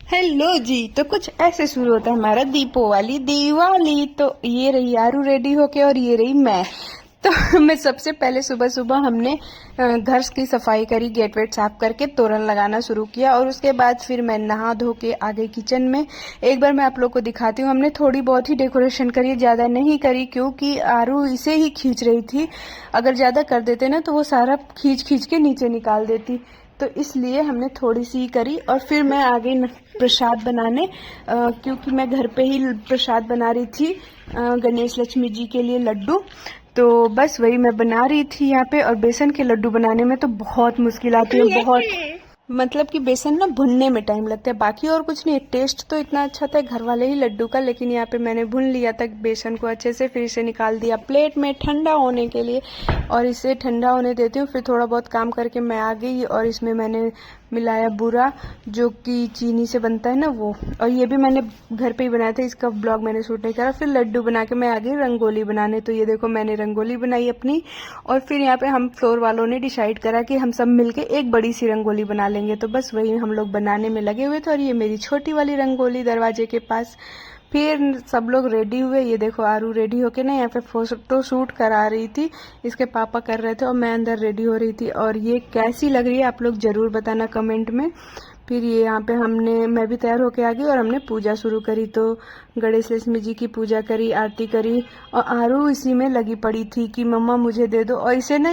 Hello जी। तो कुछ ऐसे शुरू होता है हमारा दीपोवाली दिवाली। तो ये रही आरू रेडी होके और ये रही मैं। तो मैं सबसे पहले सुबह सुबह हमने घर की सफाई करी, गेट वेट साफ करके तोरण लगाना शुरू किया और उसके बाद फिर मैं नहा धो के आ गई किचन में। एक बार मैं आप लोग को दिखाती हूँ। हमने थोड़ी बहुत ही डेकोरेशन करी, ज़्यादा नहीं करी क्योंकि आरू इसे ही खींच रही थी। अगर ज़्यादा कर देते ना तो वो सारा खींच खींच के नीचे निकाल देती, तो इसलिए हमने थोड़ी सी करी। और फिर मैं आ गई प्रसाद बनाने, क्योंकि मैं घर पे ही प्रसाद बना रही थी गणेश लक्ष्मी जी के लिए लड्डू। तो बस वही मैं बना रही थी यहाँ पे। और बेसन के लड्डू बनाने में तो बहुत मुश्किल आती है, बहुत मतलब कि बेसन ना भुनने में टाइम लगता है, बाकी और कुछ नहीं। टेस्ट तो इतना अच्छा था घर वाले ही लड्डू का, लेकिन यहाँ पे मैंने भुन लिया था बेसन को अच्छे से। फिर इसे निकाल दिया प्लेट में ठंडा होने के लिए और इसे ठंडा होने देती हूँ। फिर थोड़ा बहुत काम करके मैं आ गई और इसमें मैंने मिलाया बूरा, जो कि चीनी से बनता है ना वो। और ये भी मैंने घर पे ही बनाया था, इसका ब्लॉग मैंने शूट नहीं करा। फिर लड्डू बना के मैं आ गई रंगोली बनाने। तो ये देखो मैंने रंगोली बनाई अपनी। और फिर यहाँ पे हम फ्लोर वालों ने डिसाइड करा कि हम सब मिलके एक बड़ी सी रंगोली बना लेंगे, तो बस वही हम लोग बनाने में लगे हुए थे। और ये मेरी छोटी वाली रंगोली दरवाजे के पास। फिर सब लोग रेडी हुए। ये देखो आरू रेडी होके ना यहाँ पे फोटो शूट करा रही थी, इसके पापा कर रहे थे और मैं अंदर रेडी हो रही थी। और ये कैसी लग रही है आप लोग जरूर बताना कमेंट में। फिर ये यहाँ पे मैं भी तैयार होके आ गई और हमने पूजा शुरू करी। तो गणेश लक्ष्मी जी की पूजा करी, आरती करी और आरू इसी में लगी पड़ी थी कि मम्मा मुझे दे दो। और इसे ना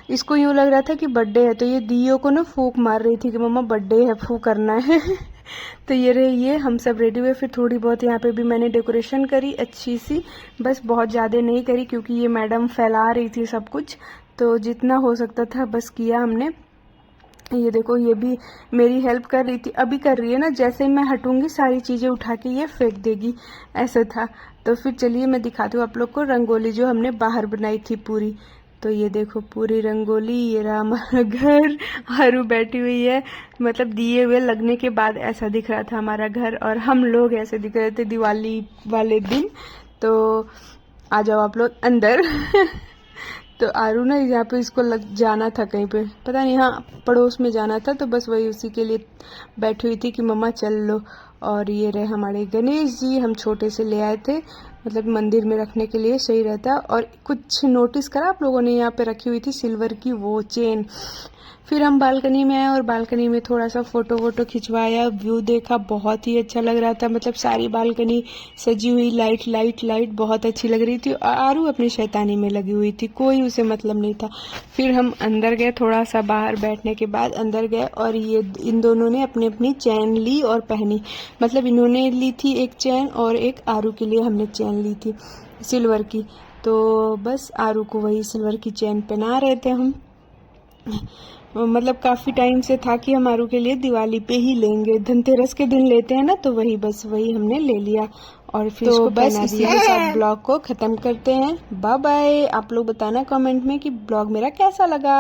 इसको यूँ लग रहा था कि बर्थडे है, तो ये दियो को ना फूंक मार रही थी कि मम्मा बर्थडे है, फूंक करना है। तो ये रहे, ये हम सब रेडी हुए। फिर थोड़ी बहुत यहाँ पे भी मैंने डेकोरेशन करी अच्छी सी, बस बहुत ज़्यादा नहीं करी क्योंकि ये मैडम फैला रही थी सब कुछ, तो जितना हो सकता था बस किया हमने। ये देखो ये भी मेरी हेल्प कर रही थी, अभी कर रही है ना, जैसे ही मैं हटूंगी सारी चीज़ें उठा के ये फेंक देगी, ऐसा था। तो फिर चलिए मैं दिखाती हूँ आप लोग को रंगोली जो हमने बाहर बनाई थी पूरी। तो ये देखो पूरी रंगोली, ये रहा हमारा घर, हरू बैठी हुई है। मतलब दिए हुए लगने के बाद ऐसा दिख रहा था हमारा घर और हम लोग ऐसे दिख रहे थे दिवाली वाले दिन। तो आ जाओ आप लोग अंदर। तो आरू ना यहाँ पे इसको जाना था कहीं पे, पता नहीं, हाँ पड़ोस में जाना था, तो बस वही उसी के लिए बैठी हुई थी कि मम्मा चल लो। और ये रहे हमारे गणेश जी, हम छोटे से ले आए थे, मतलब मंदिर में रखने के लिए सही रहता। और कुछ नोटिस करा आप लोगों ने, यहाँ पे रखी हुई थी सिल्वर की वो चेन। फिर हम बालकनी में आए और बालकनी में थोड़ा सा फोटो वोटो खिंचवाया, व्यू देखा, बहुत ही अच्छा लग रहा था। मतलब सारी बालकनी सजी हुई, लाइट लाइट लाइट बहुत अच्छी लग रही थी। और आरू अपनी शैतानी में लगी हुई थी, कोई उसे मतलब नहीं था। फिर हम अंदर गए, थोड़ा सा बाहर बैठने के बाद अंदर गए और ये इन दोनों ने अपनी अपनी चैन ली और पहनी। मतलब इन्होंने ली थी एक चैन और एक आरू के लिए हमने चैन ली थी सिल्वर की। तो बस आरू को वही सिल्वर की चैन पहना रहे थे हम। मतलब काफी टाइम से था कि हम आरू के लिए दिवाली पे ही लेंगे, धनतेरस के दिन लेते हैं ना, तो वही हमने ले लिया और फिर तो बस इसी के साथ ब्लॉग को खत्म करते हैं। Bye bye. आप लोग बताना कमेंट में कि ब्लॉग मेरा कैसा लगा।